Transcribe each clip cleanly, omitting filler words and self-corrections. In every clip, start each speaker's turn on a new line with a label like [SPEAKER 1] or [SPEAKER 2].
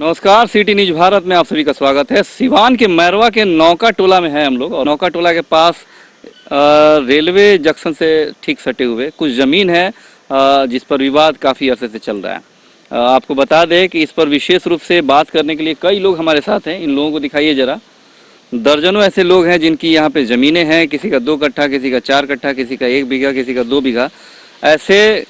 [SPEAKER 1] नमस्कार, city news Bharat में आप सभी का स्वागत है। सिवान के मैरवा के नौका टोला में है हम लोग, और नौका टोला के पास रेलवे जंक्शन से ठीक सटे हुए कुछ ज़मीन है जिस पर विवाद काफ़ी अरसे से चल रहा है। आपको बता दें कि इस पर विशेष रूप से बात करने के लिए कई लोग हमारे साथ हैं। इन लोगों को दिखाइए ज़रा। दर्जनों ऐसे लोग हैं जिनकी यहाँ पे ज़मीनें हैं, किसी का 2 कट्ठा, किसी का 4 कट्ठा, किसी का 1 बीघा, किसी का 2 बीघा। ऐसे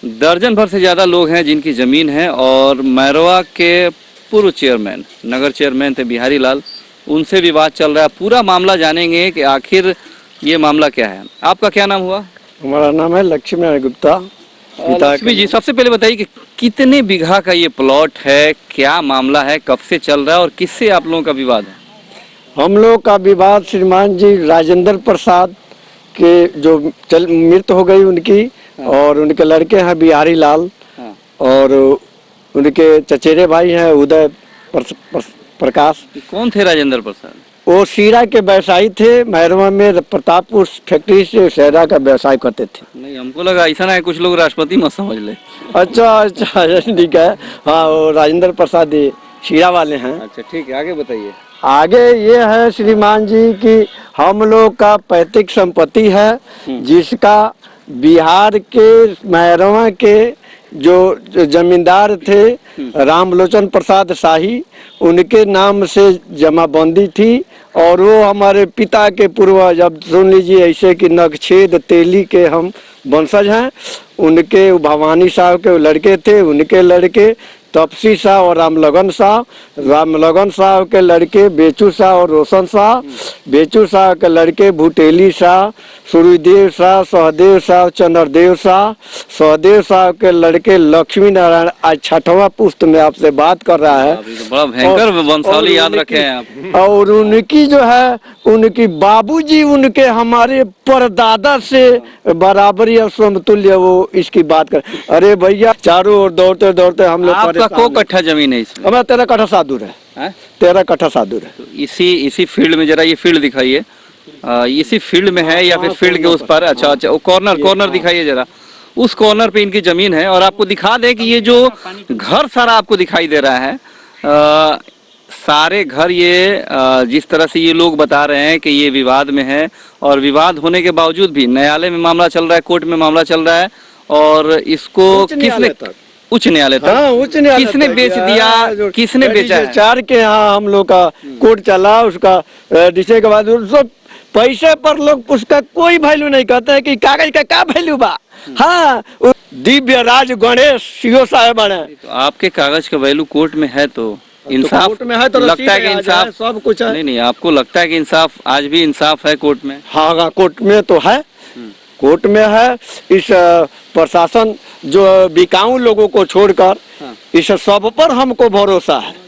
[SPEAKER 1] दर्जन भर से ज़्यादा लोग हैं जिनकी ज़मीन है। और मैरवा के पूर्व चेयरमैन, नगर चेयरमैन थे बिहारी लाल, उनसे विवाद चल रहा है। पूरा मामला जानेंगे कि आखिर ये मामला क्या है। आपका क्या नाम हुआ?
[SPEAKER 2] हमारा नाम है लक्ष्मी नारायण गुप्ता।
[SPEAKER 1] लक्ष्मी जी, सबसे पहले बताइए कि कितने बीघा का ये प्लॉट है, क्या मामला है, कब से चल रहा है और किससे आप लोगों का विवाद है?
[SPEAKER 2] हम लोग का विवाद श्रीमान जी राजेंद्र प्रसाद के जो मृत्यु हो गई उनकी, और उनके लड़के हैं बिहारी लाल, और उनके चचेरे भाई हैं उदय प्रकाश।
[SPEAKER 1] कौन थे राजेंद्र प्रसाद?
[SPEAKER 2] वो शीरा के व्यवसायी थे। मैरवा में प्रतापपुर फैक्ट्री से शीरा का व्यवसाय करते थे।
[SPEAKER 1] नहीं, हमको लगा ऐसा ना है कुछ लोग राष्ट्रपति मत समझ ले।
[SPEAKER 2] अच्छा, ठीक है। हाँ, वो राजेंद्र प्रसाद शीरा वाले हैं।
[SPEAKER 1] अच्छा, ठीक है, आगे बताइए।
[SPEAKER 2] आगे ये है श्रीमान जी कि हम लोग का पैतृक संपत्ति है, जिसका बिहार के मैरवा के जो जमींदार थे रामलोचन प्रसाद शाही, उनके नाम से जमाबंदी थी। और वो हमारे पिता के पूर्वज, अब सुन लीजिए ऐसे कि नगछेद तेली के हम वंशज हैं। उनके भवानी साहब के लड़के थे, उनके लड़के तपसी शाह और रामलगन साहब के लड़के बेचू शाह और रोशन शाह, बेचू शाह के लड़के भुटेली शाह, सूर्यदेव शाह, सहदेव शाह, चंद्रदेव शाह, सहदेव शाह के लड़के लक्ष्मी नारायण। आज 6वां पुस्त में आपसे बात कर रहा है।
[SPEAKER 1] तो बड़ा भयंकर वंशावली याद रखे हैं आप।
[SPEAKER 2] और उनकी जो है, उनकी बाबूजी उनके हमारे परदादा से बराबरी और समतुल्य, वो इसकी बात कर। अरे भैया, चारों ओर दौड़ते दौड़ते हम लोग।
[SPEAKER 1] आपका को कट्ठा जमीन है इसमें?
[SPEAKER 2] हमारा 13 कट्ठा साधुर है। 13 कट्ठा साधुर है।
[SPEAKER 1] तो इसी फील्ड में, जरा ये फील्ड दिखाइए। इसी फील्ड में है या फिर फील्ड के उस पर? अच्छा, वो कॉर्नर दिखाइए जरा। उस कॉर्नर पे इनकी जमीन है। और आपको दिखा दे कि ये जो घर सारा आपको दिखाई दे रहा है, सारे घर ये जिस तरह से ये लोग बता रहे हैं कि ये विवाद में है, और विवाद होने के बावजूद भी न्यायालय में मामला चल रहा है, कोर्ट में मामला चल रहा है। और इसको किसने, उच्च न्यायालय तक,
[SPEAKER 2] हाँ, उच्च न्यायालय
[SPEAKER 1] किसने बेच दिया, किसने बेचा है?
[SPEAKER 2] 4 के यहाँ हम लोग का कोर्ट चला। उसका डिसीजन के बाद सब पैसे पर लोग उसका कोई वैल्यू नहीं कहते हैं कि कागज का क्या वैल्यू बा। हाँ, दिव्य राज गणेश सीओ साहब बने।
[SPEAKER 1] तो आपके कागज का वैल्यू कोर्ट में है तो इंसाफ
[SPEAKER 2] कोर्ट में है, तो
[SPEAKER 1] लगता है कि इंसाफ
[SPEAKER 2] सब कुछ है।
[SPEAKER 1] नहीं, आपको लगता है कि इंसाफ, आज भी इंसाफ है कोर्ट में?
[SPEAKER 2] हाँ, कोर्ट में तो है, कोर्ट में है। इस प्रशासन जो बिकाऊ लोगों को छोड़कर, इस सब पर हमको भरोसा है।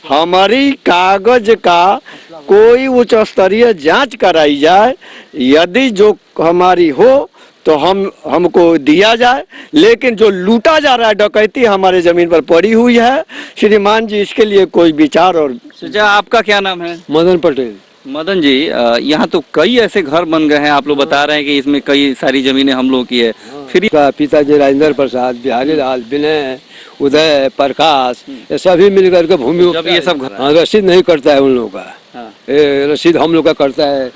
[SPEAKER 2] हमारी कागज का कोई उच्च स्तरीय जांच कराई जाए, यदि जो हमारी हो तो हमको दिया जाए। लेकिन जो लूटा जा रहा है, डकैती हमारे जमीन पर पड़ी हुई है श्रीमान जी, इसके लिए कोई विचार। और
[SPEAKER 1] आपका क्या नाम है?
[SPEAKER 2] मदन पटेल।
[SPEAKER 1] मदन जी, यहाँ तो कई ऐसे घर बन गए हैं। आप लोग बता रहे हैं कि इसमें कई सारी जमीनें हम लोग की है। फिर
[SPEAKER 2] पिताजी राजेंद्र प्रसाद, बिहारी लाल, विनय, उदय प्रकाश, ये सभी मिलकर के भूमि,
[SPEAKER 1] जब ये सब
[SPEAKER 2] रसीद नहीं करता है उन लोगों का। रसीद हम लोग का करता है,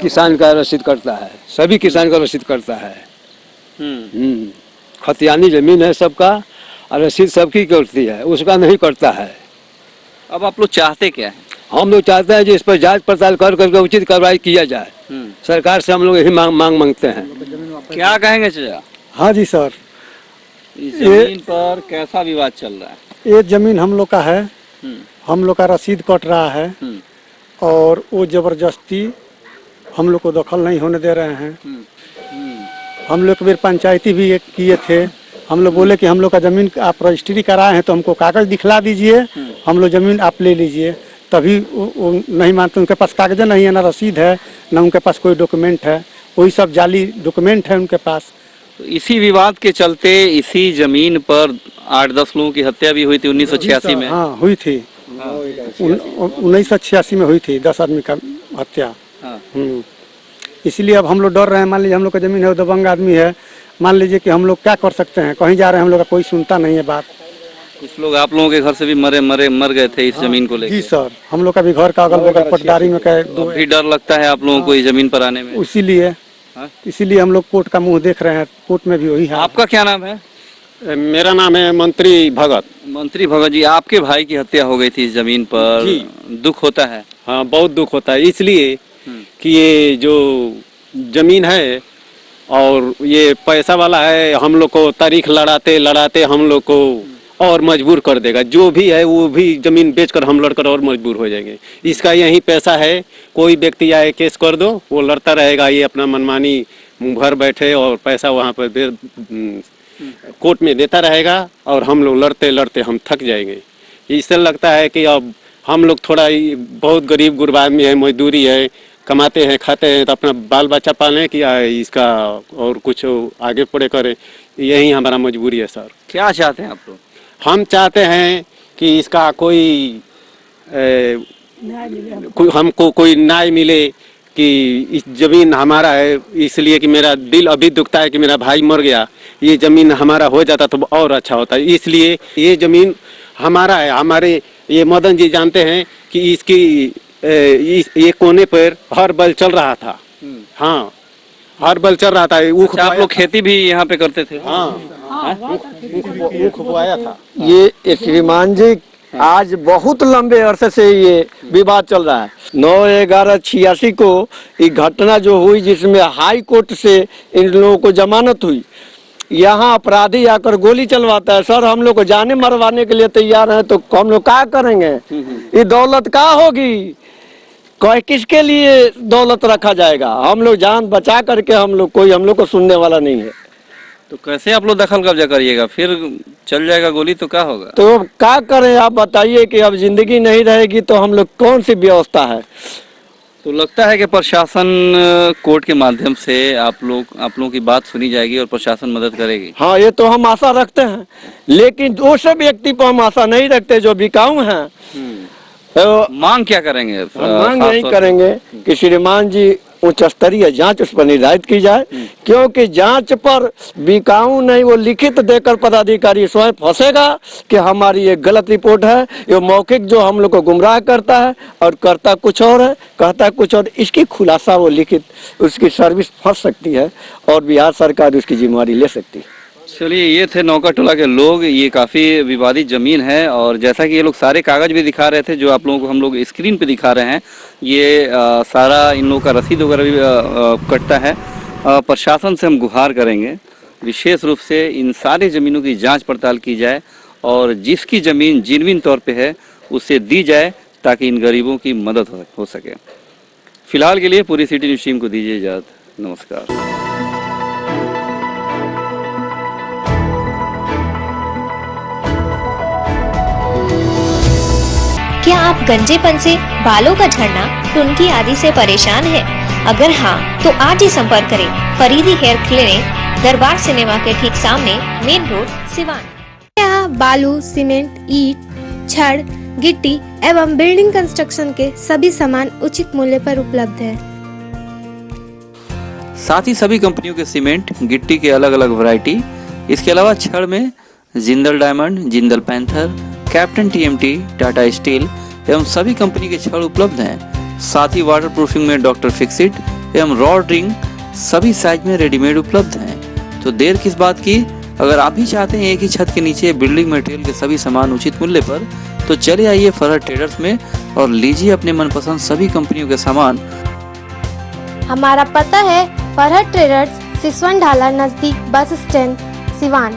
[SPEAKER 2] किसान का रसीद करता है, सभी किसान का रसीद करता है। खतियानी जमीन है सबका, और रसीद सबकी करती है, उसका नहीं करता है।
[SPEAKER 1] अब आप लोग चाहते क्या है?
[SPEAKER 2] हम लोग चाहते हैं कि इस पर जांच पड़ताल कर करके उचित कार्रवाई किया जाए। सरकार से हम लोग यही मांग मांगते हैं।
[SPEAKER 1] क्या कहेंगे चाचा?
[SPEAKER 2] हाँ जी सर,
[SPEAKER 1] इस जमीन पर कैसा विवाद चल रहा है?
[SPEAKER 2] ये जमीन हम लोग का है, हम लोग का रसीद कट रहा है, और वो जबरदस्ती हम लोग को दखल नहीं होने दे रहे हैं। हम लोग फिर पंचायती भी एक किए थे। हम लोग बोले कि हम लोग का जमीन आप रजिस्ट्री कराए हैं तो हमको कागज दिखला दीजिए, हम लोग जमीन आप ले लीजिए। तभी वो नहीं मानते। उनके पास कागज नहीं है, ना रसीद है, ना उनके पास कोई डॉक्यूमेंट है, वही सब जाली डॉक्यूमेंट है उनके पास।
[SPEAKER 1] तो इसी विवाद के चलते इसी जमीन पर 8-10 लोगों की हत्या भी हुई थी 1986 में।
[SPEAKER 2] हाँ, हुई थी। 1986 में हुई थी 10 आदमी का हत्या। इसलिए अब हम लोग डर रहे हैं। मान लीजिए हम लोग का जमीन है, दबंग आदमी है, मान लीजिए कि हम लोग क्या कर सकते हैं, कहीं जा रहे हैं, हम लोग का कोई सुनता नहीं है बात।
[SPEAKER 1] कुछ लोग आप लोगों के घर से भी मर गए थे इस जमीन को
[SPEAKER 3] जी
[SPEAKER 1] लेकर।
[SPEAKER 3] सर, हम लोग का भी घर का अगल बगल पटदारी में का दो
[SPEAKER 1] भी डर लगता है आप लोगों को इस जमीन पर आने में?
[SPEAKER 3] इसीलिए इसीलिए हम लोग कोर्ट का मुंह देख रहे हैं। कोर्ट में भी वही है।
[SPEAKER 1] आपका क्या नाम है?
[SPEAKER 4] मेरा नाम है मंत्री भगत।
[SPEAKER 1] मंत्री भगत जी, आपके भाई की हत्या हो गई थी इस जमीन पर,
[SPEAKER 4] जी।
[SPEAKER 1] दुख होता है?
[SPEAKER 4] हाँ, बहुत दुख होता है, इसलिए कि ये जो जमीन है और ये पैसा वाला है, हम लोग को तारीख लड़ाते लड़ाते हम लोग को और मजबूर कर देगा। जो भी है वो भी जमीन बेचकर हम लड़कर और मजबूर हो जाएंगे। इसका यही पैसा है, कोई व्यक्ति आए केस कर दो, वो लड़ता रहेगा, ये अपना मनमानी घर बैठे और पैसा वहाँ पर कोर्ट में देता रहेगा और हम लोग लड़ते लड़ते हम थक जाएंगे। इससे लगता है कि अब हम लोग थोड़ा बहुत गरीब गुरबा आदमी है, मजदूरी है, कमाते हैं खाते हैं, तो अपना बाल बच्चा पालें कि इसका और कुछ आगे पड़े करें, यही हमारा मजबूरी है सर।
[SPEAKER 1] क्या चाहते हैं आप लोग?
[SPEAKER 4] हम चाहते हैं कि इसका हमको कोई न्याय मिले कि इस जमीन हमारा है, इसलिए कि मेरा दिल अभी दुखता है कि मेरा भाई मर गया। ये जमीन हमारा हो जाता तो और अच्छा होता है, इसलिए ये जमीन हमारा है। हमारे ये मदन जी जानते हैं कि इसकी ये कोने पर हर बल चल रहा था। हाँ, हर बल चल रहा था।
[SPEAKER 1] अच्छा, आप लोग खेती भी यहाँ पे करते थे?
[SPEAKER 4] हाँ, ऊख बोया था।
[SPEAKER 2] ये श्रीमान जी आज बहुत लंबे अरसे से ये विवाद चल रहा है। 9/11/86 को ये घटना जो हुई जिसमें हाई कोर्ट से इन लोगों को जमानत हुई, यहाँ अपराधी आकर गोली चलवाता है। सर, हम लोग को जाने मरवाने के लिए तैयार हैं, तो हम लोग क्या करेंगे? ये दौलत क्या होगी? किसके लिए दौलत रखा जाएगा? हम लोग जान बचा करके हम लोग को सुनने वाला नहीं है।
[SPEAKER 1] तो कैसे आप लोग दखल कब्जा करिएगा? फिर चल जाएगा गोली तो क्या होगा?
[SPEAKER 2] तो क्या करें आप बताइए कि अब जिंदगी नहीं रहेगी तो हम लोग कौन सी व्यवस्था है?
[SPEAKER 1] तो लगता है कि प्रशासन कोर्ट के माध्यम से आप लोगों की बात सुनी जाएगी और प्रशासन मदद करेगी।
[SPEAKER 2] हाँ, ये तो हम आशा रखते हैं, लेकिन उस व्यक्ति पर हम आशा नहीं रखते जो बिकाऊ हैं। तो
[SPEAKER 1] मांग क्या करेंगे?
[SPEAKER 2] हम मांग यही करेंगे कि श्रीमान जी उच्च स्तरीय जांच उस पर निर्धारित की जाए, क्योंकि जांच पर बिकाऊ नहीं, वो लिखित देकर पदाधिकारी स्वयं फंसेगा कि हमारी ये गलत रिपोर्ट है, ये मौखिक जो हम लोग को गुमराह करता है और करता कुछ और है, कहता कुछ और। इसकी खुलासा वो लिखित उसकी सर्विस फंस सकती है और बिहार सरकार उसकी जिम्मेवारी ले सकती है।
[SPEAKER 1] चलिए, ये थे नौका टोला के लोग। ये काफ़ी विवादित ज़मीन है और जैसा कि ये लोग सारे कागज़ भी दिखा रहे थे जो आप लोगों को हम लोग स्क्रीन पे दिखा रहे हैं, ये सारा इन लोगों का रसीद वगैरह भी कटता है। प्रशासन से हम गुहार करेंगे विशेष रूप से इन सारी ज़मीनों की जांच पड़ताल की जाए और जिसकी ज़मीन जेन्युइन तौर पे है उसे दी जाए ताकि इन गरीबों की मदद हो सके। फिलहाल के लिए पूरी सिटी न्यूज़ टीम को दीजिए इजाज़त। नमस्कार।
[SPEAKER 5] क्या आप गंजेपन से, बालों का झड़ना, टुनकी आदि से परेशान हैं? अगर हाँ, तो आज ही संपर्क करें फरीदी हेयर क्लिनिक, दरबार सिनेमा के ठीक सामने, मेन रोड, सिवान।
[SPEAKER 6] यहाँ बालू, सीमेंट, ईट, छड़, गिट्टी एवं बिल्डिंग कंस्ट्रक्शन के सभी सामान उचित मूल्य पर उपलब्ध है।
[SPEAKER 1] साथ ही सभी कंपनियों के सीमेंट, गिट्टी के अलग अलग वैरायटी, इसके अलावा छड़ में Jindal diamond, Jindal panther, captain TMT, Tata steel एवं सभी कंपनी के छड़ उपलब्ध हैं। साथ ही वाटर प्रूफिंग में डॉक्टर फिक्सिट एवं रॉड रिंग सभी साइज में रेडीमेड उपलब्ध हैं। तो देर किस बात की? अगर आप भी चाहते हैं एक ही छत के नीचे बिल्डिंग मटेरियल के सभी सामान उचित मूल्य पर, तो चले आइए फरहत ट्रेडर्स में और लीजिए अपने मनपसंद सभी कंपनियों के सामान।
[SPEAKER 6] हमारा पता है फरहत ट्रेडर्स, सिसवन ढाला नजदीक बस स्टैंड, सिवान।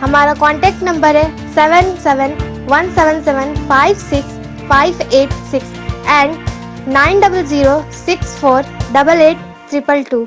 [SPEAKER 6] हमारा कॉन्टेक्ट नंबर है 7717756586 एंड 9006488822।